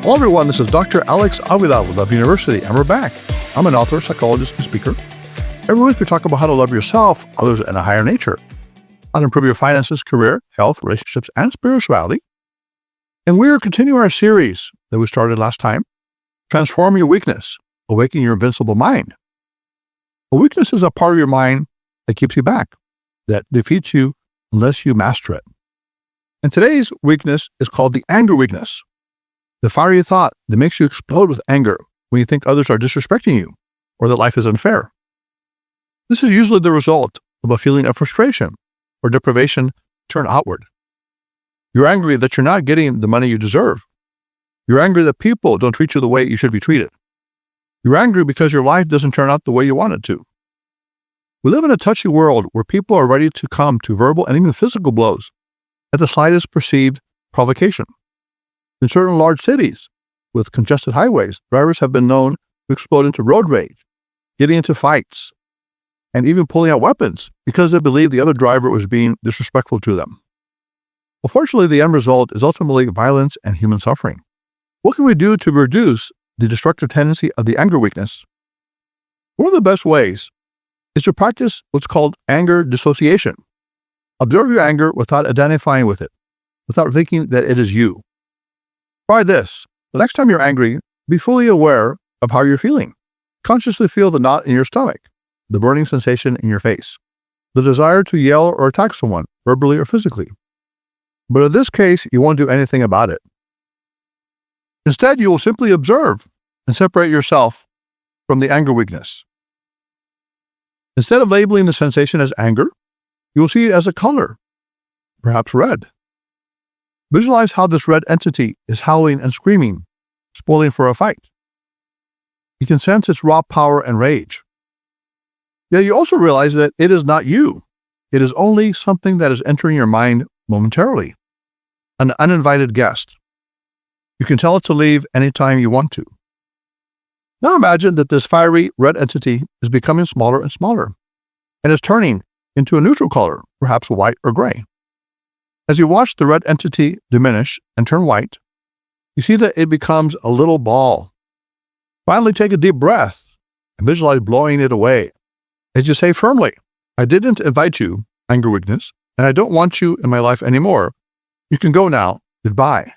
Hello everyone, this is Dr. Alex Avila with Love University, and we're back. I'm an author, psychologist, and speaker. Every week we talk about how to love yourself, others, and a higher nature, how to improve your finances, career, health, relationships, and spirituality. And we're continuing our series that we started last time, Transform Your Weakness, Awaken Your Invincible Mind. A weakness is a part of your mind that keeps you back, that defeats you unless you master it. And today's weakness is called the anger weakness. The fiery thought that makes you explode with anger when you think others are disrespecting you or that life is unfair. This is usually the result of a feeling of frustration or deprivation turned outward. You're angry that you're not getting the money you deserve. You're angry that people don't treat you the way you should be treated. You're angry because your life doesn't turn out the way you want it to. We live in a touchy world where people are ready to come to verbal and even physical blows at the slightest perceived provocation. In certain large cities with congested highways, drivers have been known to explode into road rage, getting into fights, and even pulling out weapons because they believe the other driver was being disrespectful to them. Unfortunately, the end result is ultimately violence and human suffering. What can we do to reduce the destructive tendency of the anger weakness? One of the best ways is to practice what's called anger dissociation. Observe your anger without identifying with it, without thinking that it is you. Try this. The next time you're angry, be fully aware of how you're feeling. Consciously feel the knot in your stomach, the burning sensation in your face, the desire to yell or attack someone, verbally or physically. But in this case, you won't do anything about it. Instead, you will simply observe and separate yourself from the anger weakness. Instead of labeling the sensation as anger, you will see it as a color, perhaps red. Visualize how this red entity is howling and screaming, spoiling for a fight. You can sense its raw power and rage. Yet you also realize that it is not you. It is only something that is entering your mind momentarily, an uninvited guest. You can tell it to leave anytime you want to. Now imagine that this fiery red entity is becoming smaller and smaller, and is turning into a neutral color, perhaps white or gray. As you watch the red entity diminish and turn white, you see that it becomes a little ball. Finally, take a deep breath and visualize blowing it away. As you say firmly, I didn't invite you, anger weakness, and I don't want you in my life anymore. You can go now. Goodbye.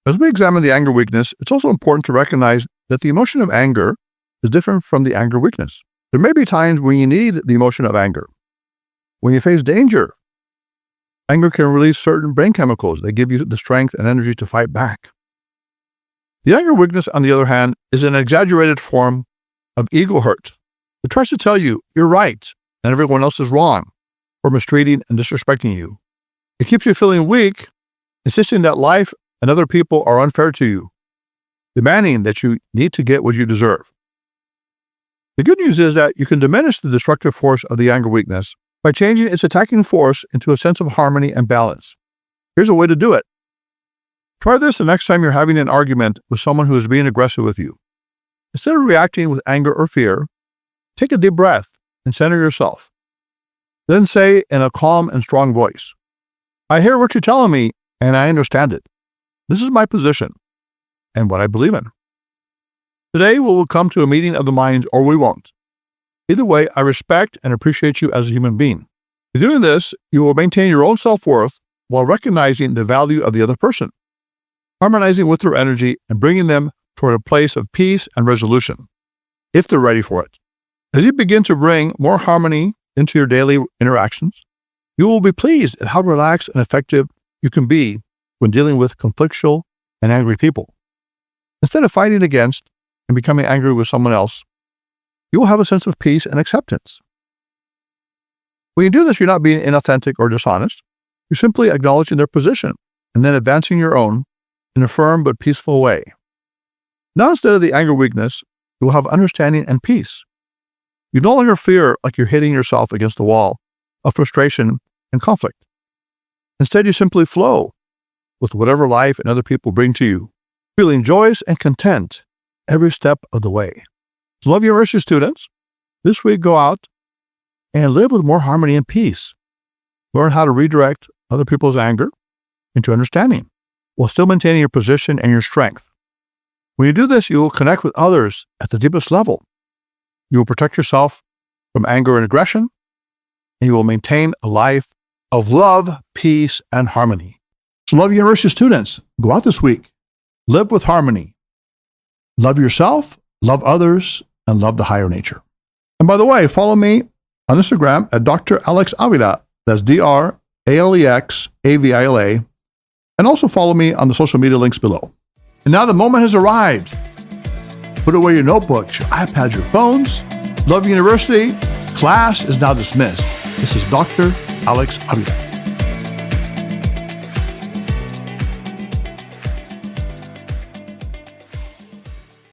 As we examine the anger weakness, it's also important to recognize that the emotion of anger is different from the anger weakness. There may be times when you need the emotion of anger. When you face danger, anger can release certain brain chemicals that give you the strength and energy to fight back. The anger weakness, on the other hand, is an exaggerated form of ego hurt. It tries to tell you you're right and everyone else is wrong, or mistreating and disrespecting you. It keeps you feeling weak, insisting that life and other people are unfair to you, demanding that you need to get what you deserve. The good news is that you can diminish the destructive force of the anger weakness by changing its attacking force into a sense of harmony and balance. Here's a way to do it. Try this the next time you're having an argument with someone who is being aggressive with you. Instead of reacting with anger or fear, take a deep breath and center yourself. Then say in a calm and strong voice, I hear what you're telling me and I understand it. This is my position and what I believe in. Today we will come to a meeting of the minds or we won't. Either way, I respect and appreciate you as a human being. In doing this, you will maintain your own self-worth while recognizing the value of the other person, harmonizing with their energy and bringing them toward a place of peace and resolution, if they're ready for it. As you begin to bring more harmony into your daily interactions, you will be pleased at how relaxed and effective you can be when dealing with conflictual and angry people. Instead of fighting against and becoming angry with someone else, you will have a sense of peace and acceptance. When you do this, you're not being inauthentic or dishonest. You're simply acknowledging their position and then advancing your own in a firm but peaceful way. Now, instead of the anger weakness, you will have understanding and peace. You no longer fear like you're hitting yourself against the wall of frustration and conflict. Instead, you simply flow with whatever life and other people bring to you, feeling joyous and content every step of the way. To love your university students, this week go out and live with more harmony and peace. Learn how to redirect other people's anger into understanding. while still maintaining your position and your strength. When you do this, you will connect with others at the deepest level. You will protect yourself from anger and aggression, and you will maintain a life of love, peace, and harmony. So Love University students, go out this week, live with harmony. Love yourself, love others, and love the higher nature. And by the way, follow me on Instagram at Dr. Alex Avila. That's DrAlexAvila. And also follow me on the social media links below. And now the moment has arrived. Put away your notebooks, your iPads, your phones. Love University class is now dismissed. This is Dr. Alex Avila.